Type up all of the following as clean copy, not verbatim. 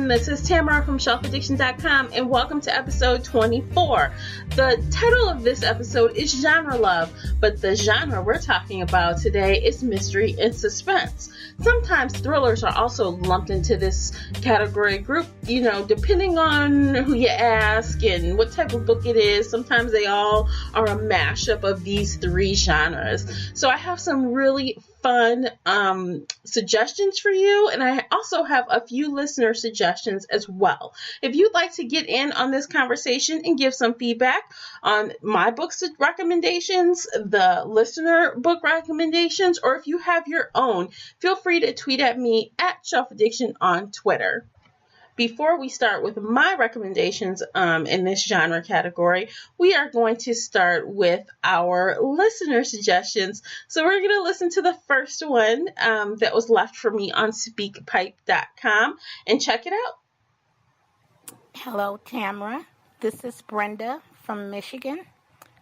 everyone. This is Tamara from shelfaddiction.com, and welcome to episode 24. The title of this episode is Genre Love, but the genre we're talking about today is mystery and suspense. Sometimes thrillers are also lumped into this category group, depending on who you ask and what type of book it is. Sometimes they all are a mashup of these three genres. So I have some really fun suggestions for you, and I also have a few listener suggestions as well. If you'd like to get in on this conversation and give some feedback on my book recommendations, the listener book recommendations, or if you have your own, feel free to tweet at me at Shelf Addiction on Twitter. Before we start with my recommendations in this genre category, we are going to start with our listener suggestions. So we're going to listen to the first one that was left for me on speakpipe.com and check it out. Hello, Tamara. This is Brenda from Michigan.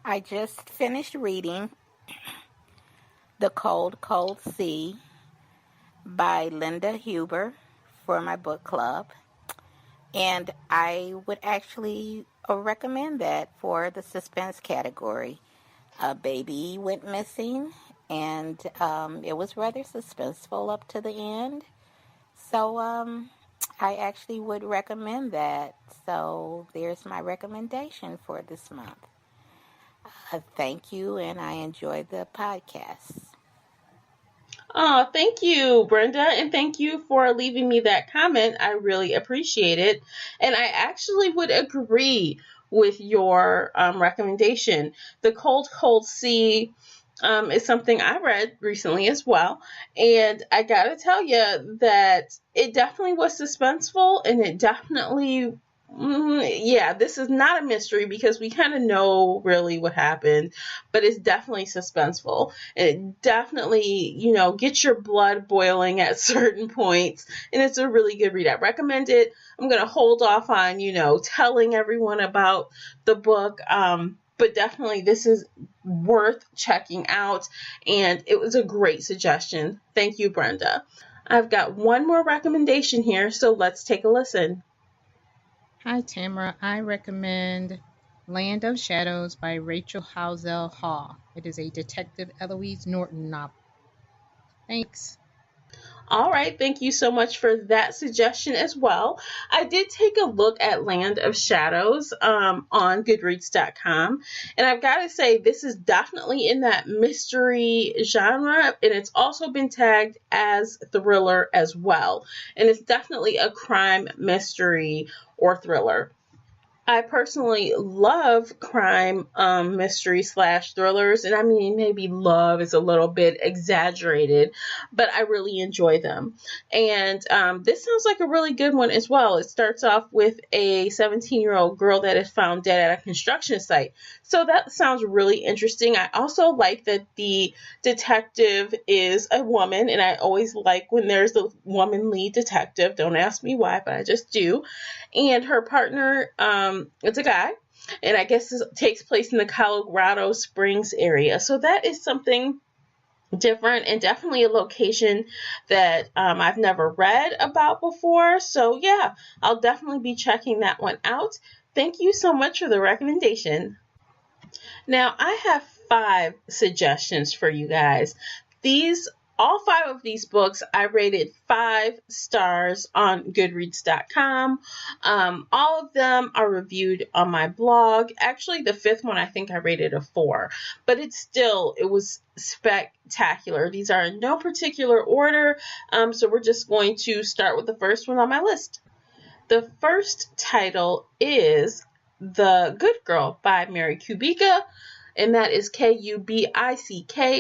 I just finished reading The Cold, Cold Sea by Linda Huber for my book club. And I would actually recommend that for the suspense category. A baby went missing, and it was rather suspenseful up to the end. So I actually would recommend that. So there's my recommendation for this month. Thank you, and I enjoyed the podcast. Oh, thank you, Brenda, and thank you for leaving me that comment. I really appreciate it, and I actually would agree with your recommendation. The Cold, Cold Sea is something I read recently as well, and I gotta tell you that it definitely was suspenseful, and it definitely this is not a mystery because we kind of know really what happened, but it's definitely suspenseful. And it definitely, gets your blood boiling at certain points, and it's a really good read. I recommend it. I'm going to hold off on, telling everyone about the book, but definitely this is worth checking out, and it was a great suggestion. Thank you, Brenda. I've got one more recommendation here, so let's take a listen. Hi, Tamara. I recommend Land of Shadows by Rachel Housel Hall. It is a Detective Eloise Norton novel. Thanks. All right, thank you so much for that suggestion as well. I did take a look at Land of Shadows on goodreads.com, and I've got to say this is definitely in that mystery genre, and it's also been tagged as thriller as well, and it's definitely a crime mystery or thriller. I personally love crime mystery / thrillers, and I mean maybe love is a little bit exaggerated, but I really enjoy them. And this sounds like a really good one as well. It starts off with a 17-year-old girl that is found dead at a construction site. So that sounds really interesting. I also like that the detective is a woman, and I always like when there's a woman lead detective. Don't ask me why, but I just do. And her partner, it's a guy, and I guess this takes place in the Colorado Springs area. So that is something different and definitely a location that I've never read about before. So yeah, I'll definitely be checking that one out. Thank you so much for the recommendation. Now, I have 5 suggestions for you guys. All 5 of these books, I rated 5 stars on goodreads.com. All of them are reviewed on my blog. Actually, the 5th one, I think I rated a 4, but it was spectacular. These are in no particular order, so we're just going to start with the first one on my list. The first title is The Good Girl by Mary Kubica, and that is Kubick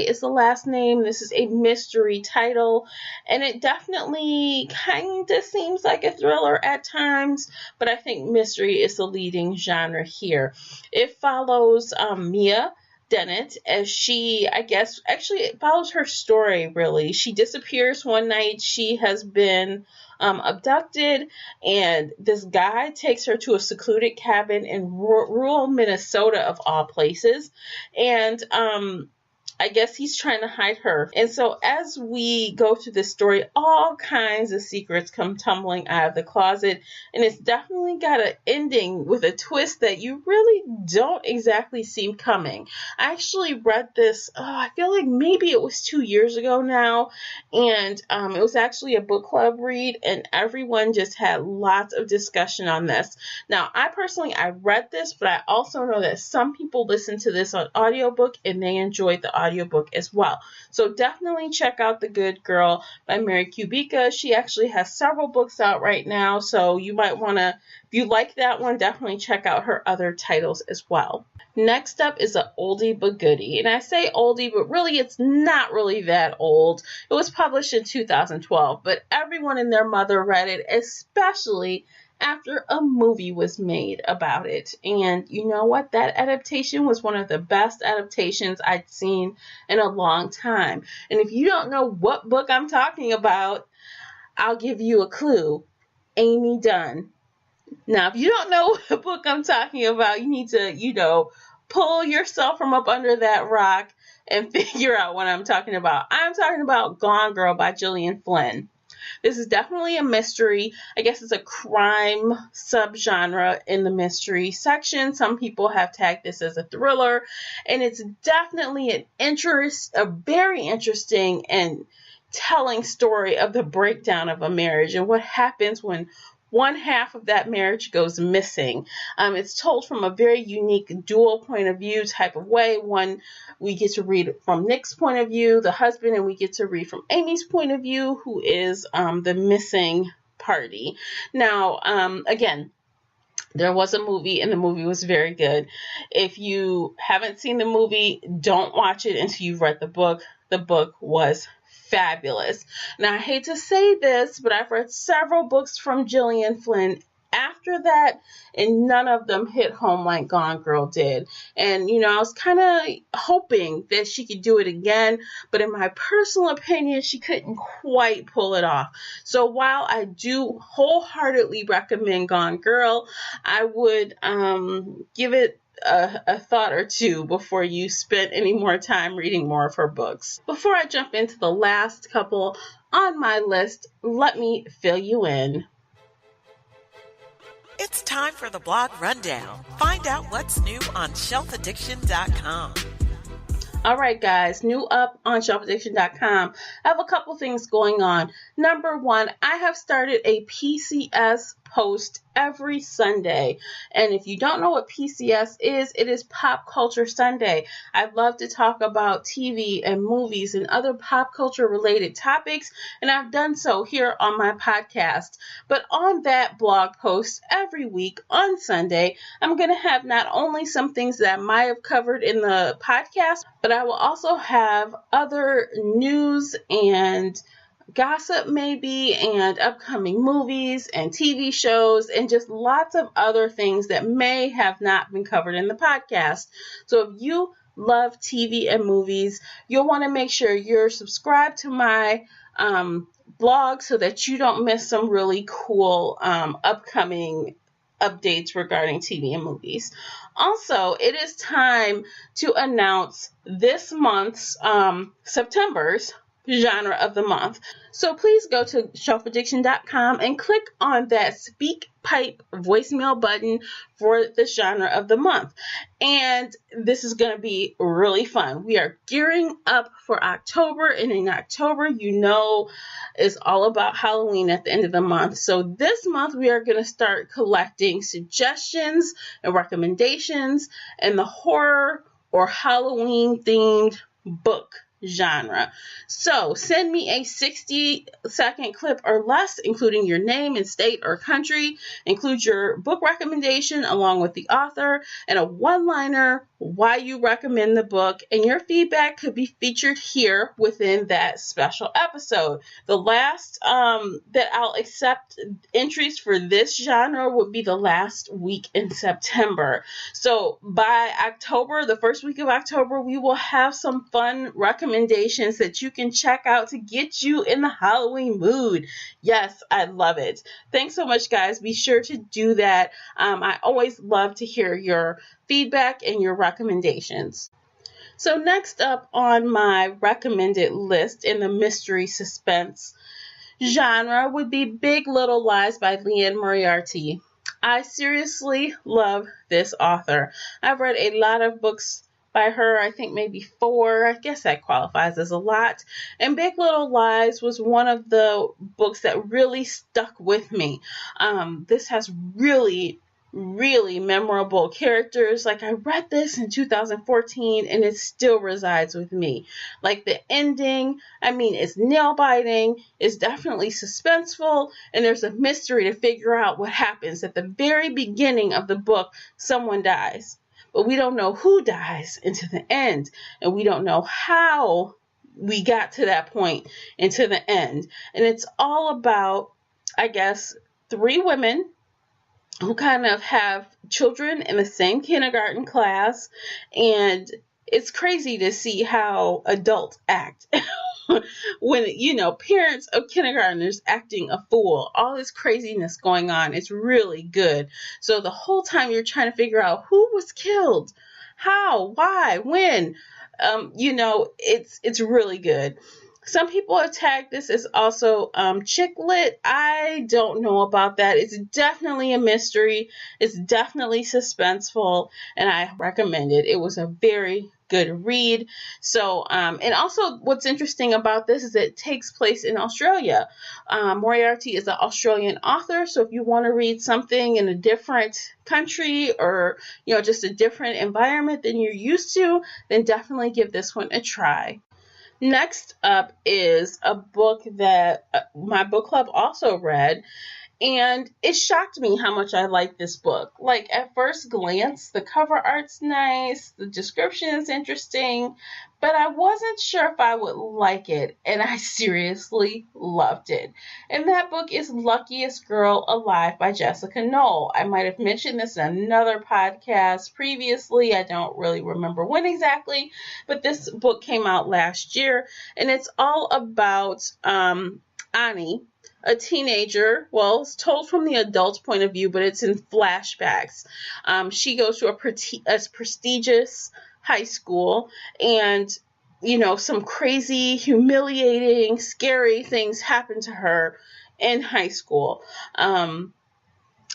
is the last name. This is a mystery title, and it definitely kind of seems like a thriller at times, but I think mystery is the leading genre here. It follows Mia Dennett as she, it follows her story, really. She disappears one night. She has been abducted, and this guy takes her to a secluded cabin in rural Minnesota, of all places, and I guess he's trying to hide her. And so as we go through this story, all kinds of secrets come tumbling out of the closet. And it's definitely got an ending with a twist that you really don't exactly see coming. I actually read this, I feel like maybe it was 2 years ago now. And it was actually a book club read. And everyone just had lots of discussion on this. Now, I read this, but I also know that some people listen to this on audiobook and they enjoyed the audiobook as well. So definitely check out The Good Girl by Mary Kubica. She actually has several books out right now, so you might want to, if you like that one, definitely check out her other titles as well. Next up is a oldie but goodie. And I say oldie, but really it's not really that old. It was published in 2012, but everyone and their mother read it, especially after a movie was made about it. And you know what? That adaptation was one of the best adaptations I'd seen in a long time. And if you don't know what book I'm talking about, I'll give you a clue. Amy Dunn. Now, if you don't know what book I'm talking about, you need to, pull yourself from up under that rock and figure out what I'm talking about. I'm talking about Gone Girl by Gillian Flynn. This is definitely a mystery. I guess it's a crime subgenre in the mystery section. Some people have tagged this as a thriller, and it's definitely a very interesting and telling story of the breakdown of a marriage and what happens when one half of that marriage goes missing. It's told from a very unique dual point of view type of way. One, we get to read from Nick's point of view, the husband, and we get to read from Amy's point of view, who is the missing party. Now, again, there was a movie, and the movie was very good. If you haven't seen the movie, don't watch it until you've read the book. The book was fabulous. Now, I hate to say this, but I've read several books from Gillian Flynn after that, and none of them hit home like Gone Girl did. And, I was kind of hoping that she could do it again, but in my personal opinion, she couldn't quite pull it off. So while I do wholeheartedly recommend Gone Girl, I would give it a thought or two before you spend any more time reading more of her books. Before I jump into the last couple on my list, let me fill you in. It's time for the blog rundown. Find out what's new on shelfaddiction.com. All right, guys, new up on shelfaddiction.com. I have a couple things going on. Number one, I have started a PCS post every Sunday. And if you don't know what PCS is, it is Pop Culture Sunday. I love to talk about TV and movies and other pop culture related topics, and I've done so here on my podcast. But on that blog post every week on Sunday, I'm going to have not only some things that I might have covered in the podcast, but I will also have other news and gossip maybe, and upcoming movies and TV shows, and just lots of other things that may have not been covered in the podcast. So if you love TV and movies, you'll want to make sure you're subscribed to my blog so that you don't miss some really cool upcoming updates regarding TV and movies. Also, it is time to announce this month's September's genre of the month. So please go to shelfaddiction.com and click on that Speak Pipe voicemail button for the genre of the month. And this is going to be really fun. We are gearing up for October, and in October, is all about Halloween at the end of the month. So this month, we are going to start collecting suggestions and recommendations in the horror or Halloween themed book genre. So send me a 60-second clip or less, including your name and state or country. Include your book recommendation along with the author and a one-liner why you recommend the book, and your feedback could be featured here within that special episode. The last that I'll accept entries for this genre would be the last week in September. So by October, the first week of October, we will have some fun recommendations that you can check out to get you in the Halloween mood. Yes, I love it. Thanks so much, guys. Be sure to do that. I always love to hear your feedback and your recommendations. So next up on my recommended list in the mystery suspense genre would be Big Little Lies by Liane Moriarty. I seriously love this author. I've read a lot of books by her, I think maybe 4. I guess that qualifies as a lot. And Big Little Lies was one of the books that really stuck with me. This has really memorable characters. Like, I read this in 2014 and it still resides with me. Like, the ending, I mean, it's nail biting, it's definitely suspenseful, and there's a mystery to figure out what happens. At the very beginning of the book, someone dies, but we don't know who dies into the end, and we don't know how we got to that point into the end. And it's all about, I guess, 3 women who kind of have children in the same kindergarten class, and it's crazy to see how adults act when, parents of kindergartners acting a fool, all this craziness going on. It's really good. So the whole time you're trying to figure out who was killed, how, why, when, it's really good. Some people have tagged this as also chick lit. I don't know about that. It's definitely a mystery. It's definitely suspenseful, and I recommend it. It was a very good read. So, and also what's interesting about this is it takes place in Australia. Moriarty is an Australian author, so if you want to read something in a different country or, just a different environment than you're used to, then definitely give this one a try. Next up is a book that my book club also read, and it shocked me how much I liked this book. Like, at first glance, the cover art's nice, the description is interesting, but I wasn't sure if I would like it, and I seriously loved it. And that book is Luckiest Girl Alive by Jessica Knoll. I might have mentioned this in another podcast previously. I don't really remember when exactly, but this book came out last year, and it's all about Annie, a teenager. Well, it's told from the adult point of view, but it's in flashbacks. She goes to a prestigious high school, and, some crazy, humiliating, scary things happen to her in high school.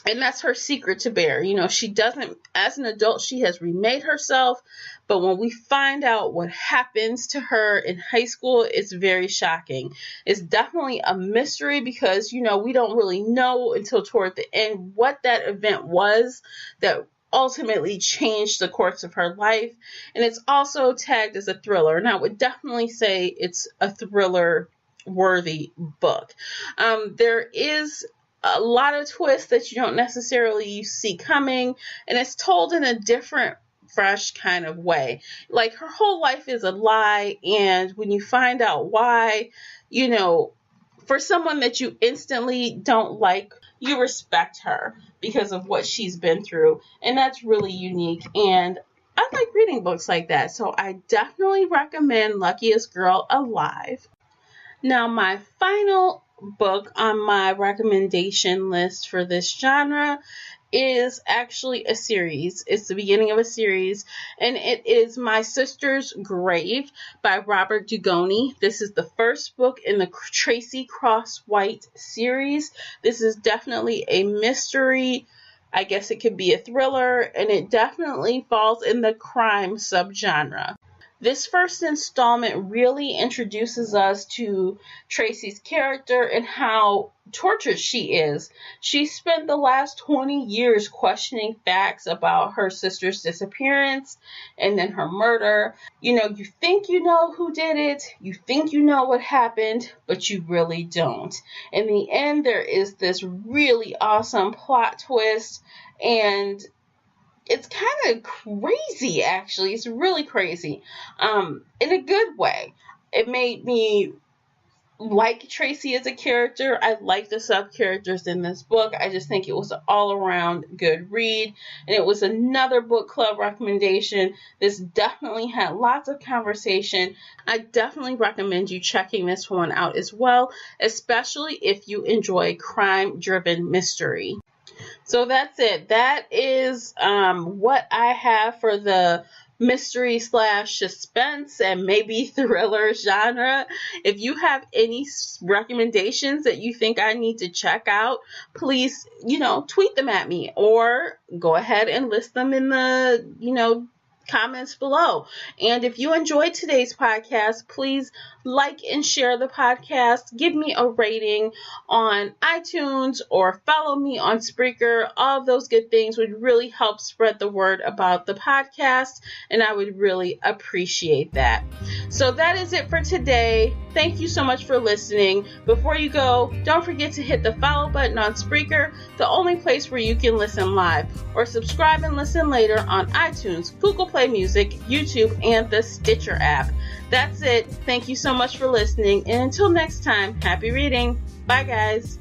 And that's her secret to bear. She doesn't, as an adult, she has remade herself. But when we find out what happens to her in high school, it's very shocking. It's definitely a mystery because, we don't really know until toward the end what that event was that ultimately changed the course of her life. And it's also tagged as a thriller. And I would definitely say it's a thriller-worthy book. There is a lot of twists that you don't necessarily see coming, and it's told in a different, fresh kind of way. Like, her whole life is a lie, and when you find out why, for someone that you instantly don't like, you respect her because of what she's been through, and that's really unique. And I like reading books like that, so I definitely recommend Luckiest Girl Alive. Now, my final book on my recommendation list for this genre is actually a series. It's the beginning of a series, and it is My Sister's Grave by Robert Dugoni. This is the first book in the Tracy Cross White series. This is definitely a mystery. I guess it could be a thriller, and it definitely falls in the crime subgenre. This first installment really introduces us to Tracy's character and how tortured she is. She spent the last 20 years questioning facts about her sister's disappearance and then her murder. You think you know who did it, you think you know what happened, but you really don't. In the end, there is this really awesome plot twist, and it's kind of crazy, actually. It's really crazy, in a good way. It made me like Tracy as a character. I like the sub-characters in this book. I just think it was an all-around good read, and it was another book club recommendation. This definitely had lots of conversation. I definitely recommend you checking this one out as well, especially if you enjoy crime-driven mystery. So that's it. That is what I have for the mystery / suspense and maybe thriller genre. If you have any recommendations that you think I need to check out, please, tweet them at me or go ahead and list them in the, comments below. And if you enjoyed today's podcast, please like and share the podcast. Give me a rating on iTunes or follow me on Spreaker. All of those good things would really help spread the word about the podcast, and I would really appreciate that. So that is it for today. Thank you so much for listening. Before you go, don't forget to hit the follow button on Spreaker, the only place where you can listen live, or subscribe and listen later on iTunes, Google Play Music, YouTube, and the Stitcher app. That's it. Thank you so much for listening, and until next time, happy reading. Bye, guys.